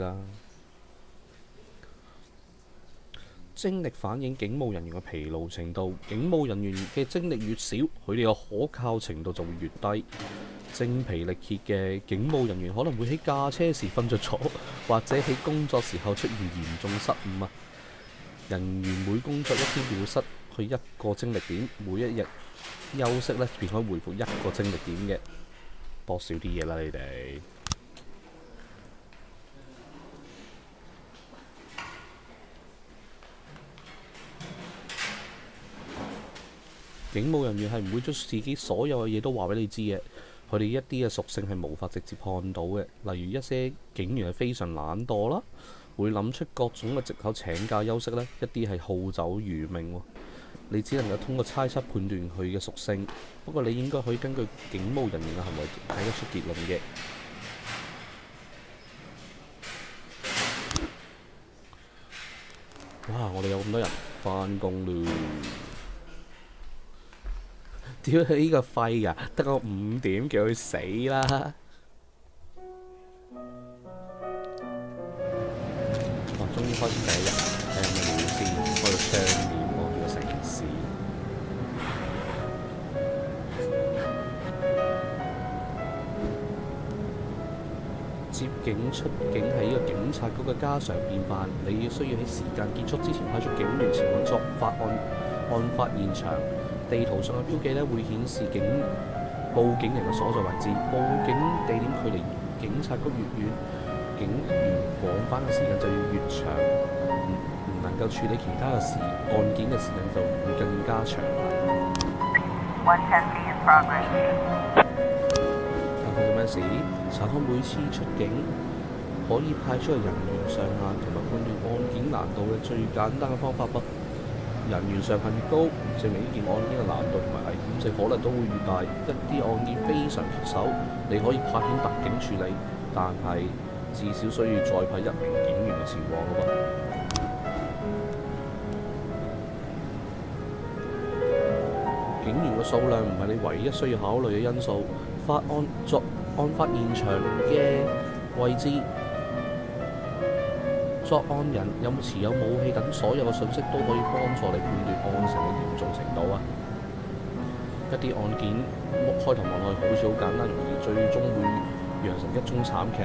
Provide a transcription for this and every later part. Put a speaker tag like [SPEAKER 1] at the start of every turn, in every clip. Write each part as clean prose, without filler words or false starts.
[SPEAKER 1] 啦。精力反映警務人員嘅疲勞程度，警務人員嘅精力越少，佢哋嘅可靠程度就會越低。精疲力竭嘅警務人員可能會喺駕車時瞓着咗，或者喺工作時候出現嚴重失誤啊。人員每工作一天就會失去一個精力點，每一日休息呢便可以回復一個精力點嘅。搏少啲嘢啦，你哋。警務人員係唔會將自己所有嘅嘢都話俾你知嘅，佢哋一啲嘅屬性係無法直接看到嘅，例如一些警員係非常懶惰啦，會諗出各種嘅藉口請假休息呢，一啲係好酒如命喎。你只能夠通過猜測判斷佢嘅屬性，不過你應該可以根據警務人員嘅行為睇得出結論嘅。哇！我哋有咁多人返工嘞〜屌佢呢個廢㗎，得個5點叫佢死啦！哇！終於開始第一日，睇下咩料先，開個窗簾望住個城市。接警出警係呢個警察局嘅家常便飯，你需要喺時間結束之前派出警員前往作案發現場。地圖上嘅標記咧會顯示報警人嘅所在位置，報警地點距離警察局越遠，警員往返嘅時間就要越長，唔能夠處理其他嘅案件嘅時間就會更加長。發生咗咩事？查看每次出警可以派出嘅人員上限同埋判斷案件難度嘅最簡單嘅方法噃。人員上限越高，證明呢件案件嘅難度同埋危險性可能都會越大。一啲案件非常棘手，你可以派遣特警處理，但係至少需要再派1名警員前往㗎噃。警員嘅數量唔係你唯一需要考慮嘅因素。案發現場嘅位置、作案人有冇持有武器等所有嘅信息都可以幫助你判斷案情嘅嚴重程度啊！一啲案件開頭望落去好似好簡單容易，最終會釀成一宗慘劇；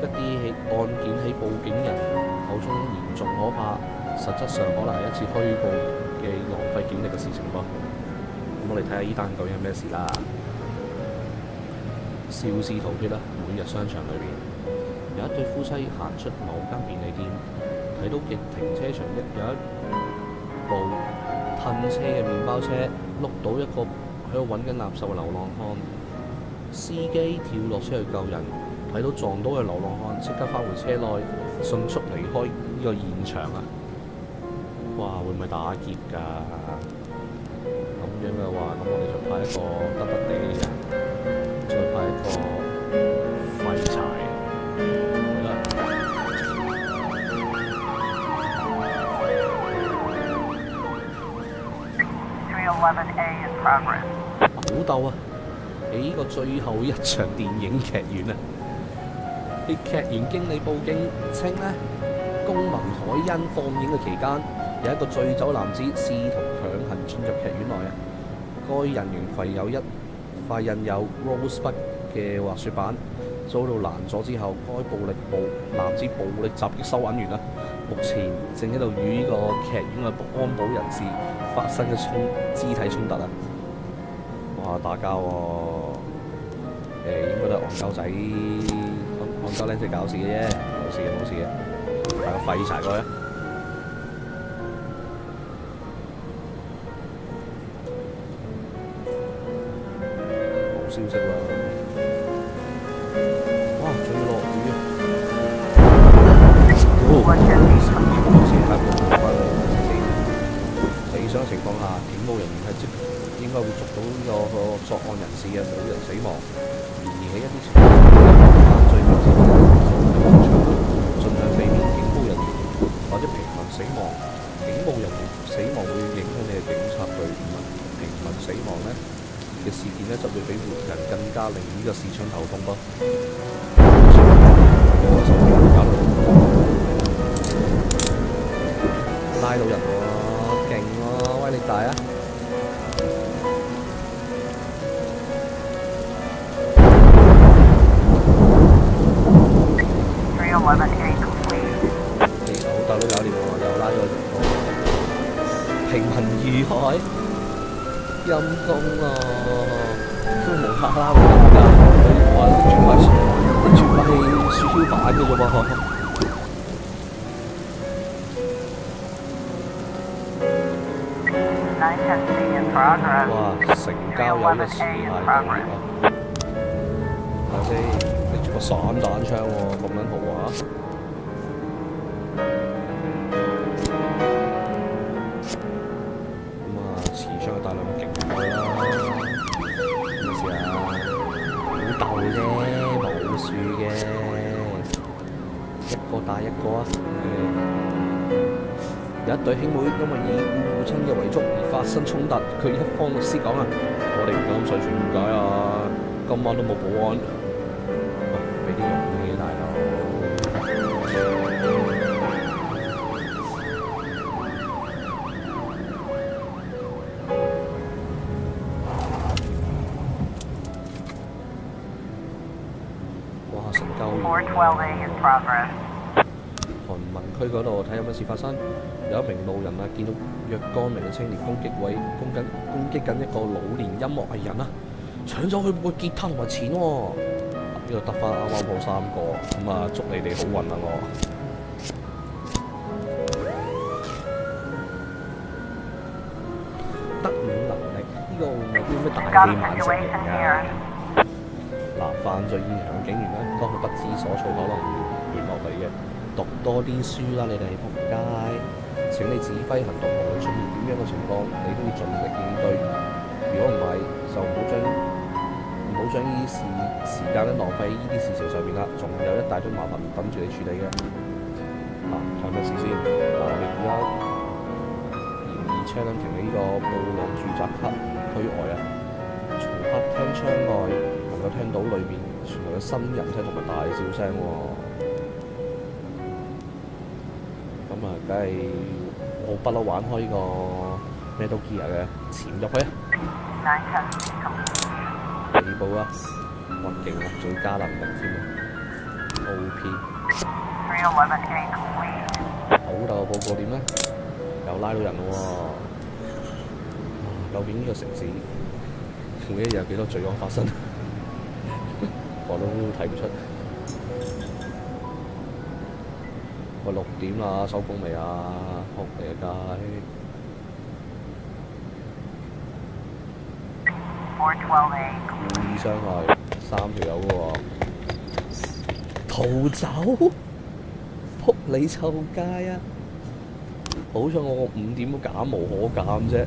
[SPEAKER 1] 一啲案件喺報警人口中嚴重可怕，實質上可能係一次虛報嘅浪費警力嘅事情噃。咁我哋睇下呢單究竟係咩事啦。肇事逃脫啦！每日商場裏邊有一對夫妻行出某間便利店，睇到嘅停車場有一部褪車嘅麵包車，碌到一個喺度揾緊垃圾嘅流浪漢。司機跳落車去救人，睇到撞到嘅流浪漢，即刻返回車內，迅速離開呢個現場啊！哇！會唔會打劫㗎？咁樣嘅話，咁我哋就派一個得得地嘅人。再派一個廢柴，好啦。好鬥啊！喺呢個最後一場電影劇院啊，啲劇院經理報警稱呢，公民凱恩放映嘅期間，有一個醉酒男子試圖強行進入劇院內啊。該人員攜有一塊印有 Rosebud 嘅滑雪板，遭到攔阻之後，該男子暴力襲擊收銀員啦。目前正喺度與呢個劇院嘅安保人士發生嘅肢體衝突啊！哇，打交喎！應該都係戇鳩仔、戇鳩僆仔搞事嘅啫，冇事嘅冇事嘅，派個廢柴過去啊！消息啦！哇，仲要落雨啊！理想嘅情況下，警務人員係應該會捉到呢個作案人士嘅，冇人死亡。然而喺一啲情況下，犯罪明顯現場，盡量避免警務人員或者平民死亡。警務人員死亡會影響你嘅警察隊伍啊！平民死亡呢嘅事件呢，就會比活人更加令呢個市場頭痛噃。到人喎，勁喎，威力大啊！好大佬搞掂喎，又拉咗個平民遇害，陰公啊！都無啦啦會咁㗎，話全塊係雪橇板嘅啫喎。哇！成交有呢個持械動力啊！睇下先，拎住個散彈槍喎，咁撚豪華。咁啊，持槍有大量警棍啦。咩事啊？好鬥啫，冇樹嘅，一個打一個啊！有一對兄妹因為以父親嘅遺囑而發生衝突，佢一方律師講啊：我哋唔敢睡全點解啊？今晚都冇保安，喂，俾啲勇氣大佬。哇！成交完。韓民區嗰度睇有乜事發生，有一名路人啊見到若干名嘅青年攻擊緊一個老年音樂藝人啊，搶咗佢個吉他同埋錢喎。呢度得翻啱啱好3個，咁啊祝你哋好運啊我。德語能力呢個會唔會叫咩大器晚成型啊？嗱，犯罪現場嘅警員咧，當佢不知所措可能亂落嚟嘅。讀多啲書啦，你哋仆街！請你指揮行動，無論出現點樣嘅情況，你都要盡力應對。如果唔係，就唔好將呢啲時間咧浪費喺呢啲事情上面啦，仲有一大堆麻煩等住你處理嘅。睇咩事先？我哋而家嫌疑車輛停喺呢個布朗住宅區外啊，從客廳窗外能夠聽到裏面傳來嘅呻吟聲同埋大笑聲喎。咁啊，梗係我不嬲玩開呢個 Metal Gear 嘅，潛入去啊！地步啊，哇勁啊，仲要加能力添啊 ！OP。好大個報告點咧？又拉到人喎！究竟呢個城市每一日有幾多罪案發生？我都睇唔出。喂，6點啦，收工未啊？仆你個街！故意傷害3條友喎，逃走！仆你臭街啊！好彩我個5點都減無可減啫。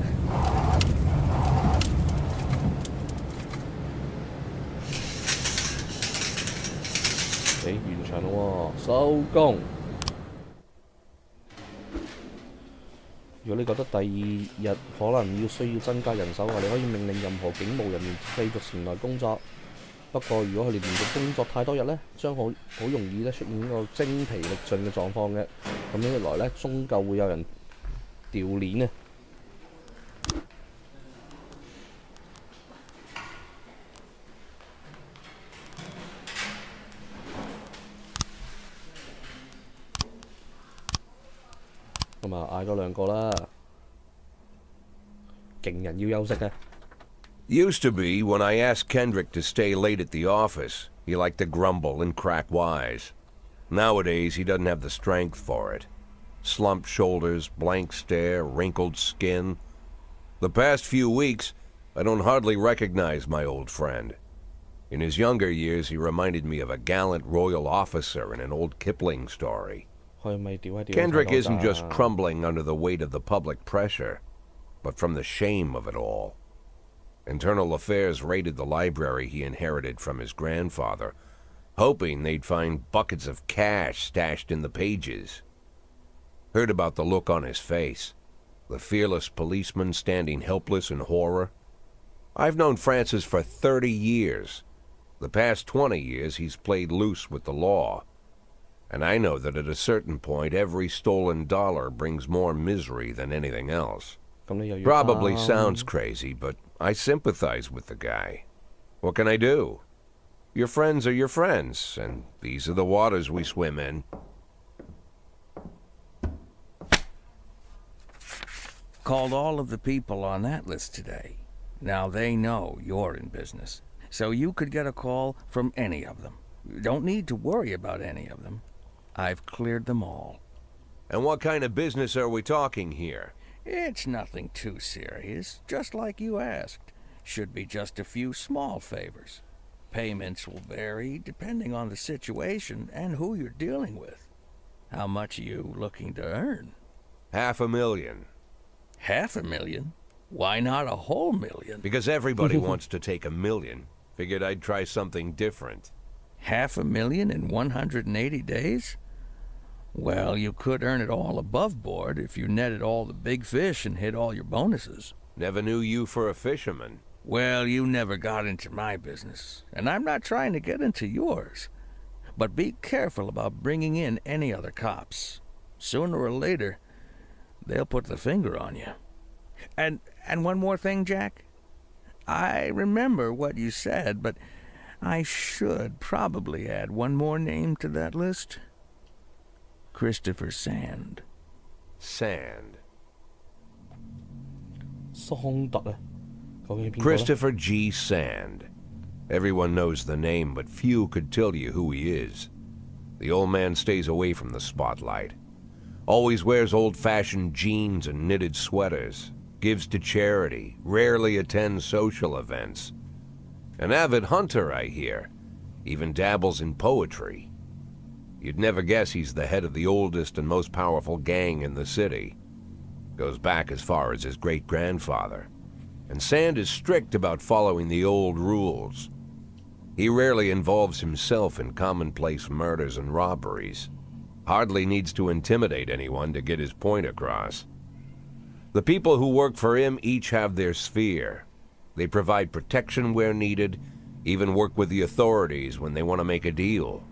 [SPEAKER 1] 完場咯喎，收工！如果你覺得第2日可能需要增加人手嘅話，你可以命令任何警務人員繼續前來工作。不過，如果佢哋連續工作太多日呢，將好容易出現一個精疲力盡嘅狀況嘅。咁樣一來呢，終究會有人掉鏈啊！咁啊，嗌多2個啦，勁人要休息嘅。
[SPEAKER 2] Used to be, when I asked Kendrick to stay late at the office, he liked to grumble and crack wise. Nowadays, he doesn't have the strength for it. Slumped shoulders, blank stare, wrinkled skin. The past few weeks, I don't hardly recognize my old friend. In his younger years, he reminded me of a gallant royal officer in an old Kipling story. Kendrick isn't just crumbling under the weight of the public pressure, but from the shame of it all. Internal Affairs raided the library he inherited from his grandfather, hoping they'd find buckets of cash stashed in the pages. Heard about the look on his face, the fearless policeman standing helpless in horror. I've known Francis for 30 years. The past 20 years he's played loose with the law. And I know that at a certain point, every stolen dollar brings more misery than anything else.
[SPEAKER 1] 咁你又要
[SPEAKER 2] Probably
[SPEAKER 1] 擔
[SPEAKER 2] sounds crazy, but I sympathize with the guy. What can I do? Your friends are your friends, and these are the waters we swim in.
[SPEAKER 3] Called all of the people on that list today. Now they know you're in business, so you could get a call from any of them. You don't need to worry about any of them. I've cleared them all.
[SPEAKER 2] And what kind of business are we talking here?
[SPEAKER 3] It's nothing too serious, just like you asked. Should be just a few small favors. Payments will vary depending on the situation and who you're dealing with. How much are you looking to earn?
[SPEAKER 2] $500,000.
[SPEAKER 3] $500,000? Why not a whole million?
[SPEAKER 2] Because everybody wants to take $1 million. Figured I'd try something different.
[SPEAKER 3] $500,000 in 180 days? Well, you could earn it all above board if you netted all the big fish and hit all your bonuses.
[SPEAKER 2] Never knew you for a fisherman.
[SPEAKER 3] Well, you never got into my business, and I'm not trying to get into yours. But be careful about bringing in any other cops. Sooner or later, they'll put the finger on you. And one more thing, Jack. I remember what you said, but I should probably add one more name to that list. Christopher Sand.
[SPEAKER 2] Sand.
[SPEAKER 1] 桑特啊，究竟係邊個呢
[SPEAKER 2] Christopher G. Sand. Everyone knows the name, but few could tell you who he is. The old man stays away from the spotlight. Always wears old-fashioned jeans and knitted sweaters. Gives to charity. Rarely attends social events. An avid hunter, I hear. Even dabbles in poetry. You'd never guess he's the head of the oldest and most powerful gang in the city. Goes back as far as his great-grandfather. And Sand is strict about following the old rules. He rarely involves himself in commonplace murders and robberies. Hardly needs to intimidate anyone to get his point across. The people who work for him each have their sphere. They provide protection where needed, even work with the authorities when they want to make a deal.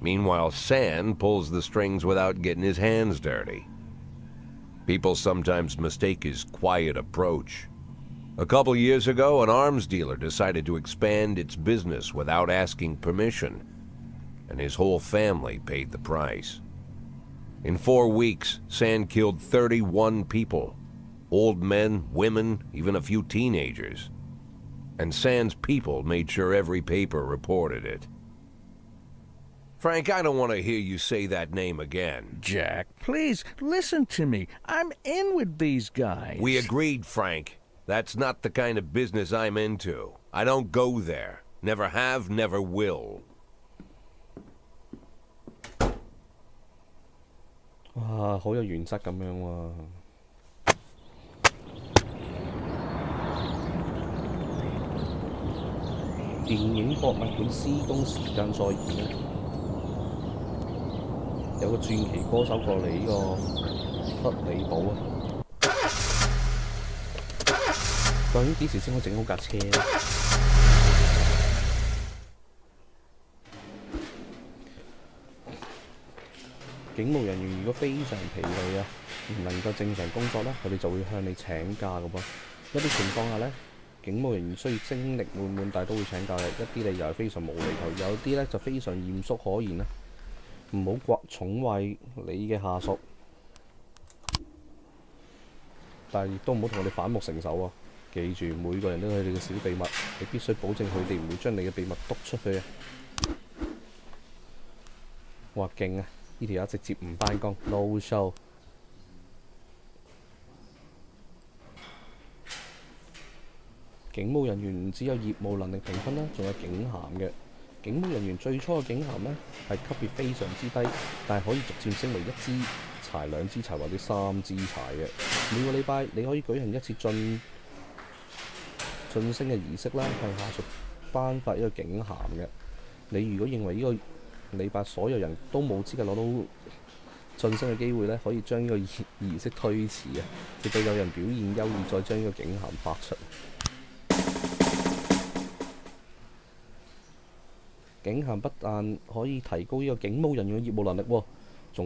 [SPEAKER 2] Meanwhile, Sand pulls the strings without getting his hands dirty. People sometimes mistake his quiet approach. A couple years ago, an arms dealer decided to expand its business without asking permission, and his whole family paid the price. In 4 weeks, Sand killed 31 people. Old men, women, even a few teenagers. And Sand's people made sure every paper reported it. Frank, I don't want to hear you say that name again.
[SPEAKER 3] Jack, please, listen to me. I'm in with these guys.
[SPEAKER 2] We agreed, Frank. That's not the kind of business I'm into. I don't go there. Never have, never will.
[SPEAKER 1] 哇，好有原則咁樣喎。電影博物館施工時間再現呢，有個傳奇歌手過嚟呢個弗里堡啊，究竟幾時先可以整好架車呢？警務人員如果非常疲累啊，唔能夠正常工作呢，佢哋就會向你請假嘅噃。一啲情況下呢，警務人員需要精力滿滿，但係都會請假嘅。一啲理由係非常無厘頭，有啲呢就非常嚴肅可言啦。唔好寵壞你嘅下屬，但係亦都唔好同佢哋反目成仇啊！記住，每個人都有佢哋嘅小秘密，你必須保證佢哋唔會將你嘅秘密督出去啊！哇，勁啊！呢條友直接唔返工 ，no show。警務人員唔只有業務能力評分啦，仲有警銜嘅。警務人員最初嘅警銜呢係級別非常之低，但係可以逐漸升為1支柴、2支柴或者3支柴嘅。每個禮拜你可以舉行一次晉升嘅儀式啦，向下屬頒發一個警銜嘅。你如果認為呢個禮拜所有人都冇資格攞到晉升嘅機會呢，可以將呢個儀式推遲啊，直到有人表現優異再將呢個警銜發出。警函不但可以提高呢個警務人員嘅業務能力喎，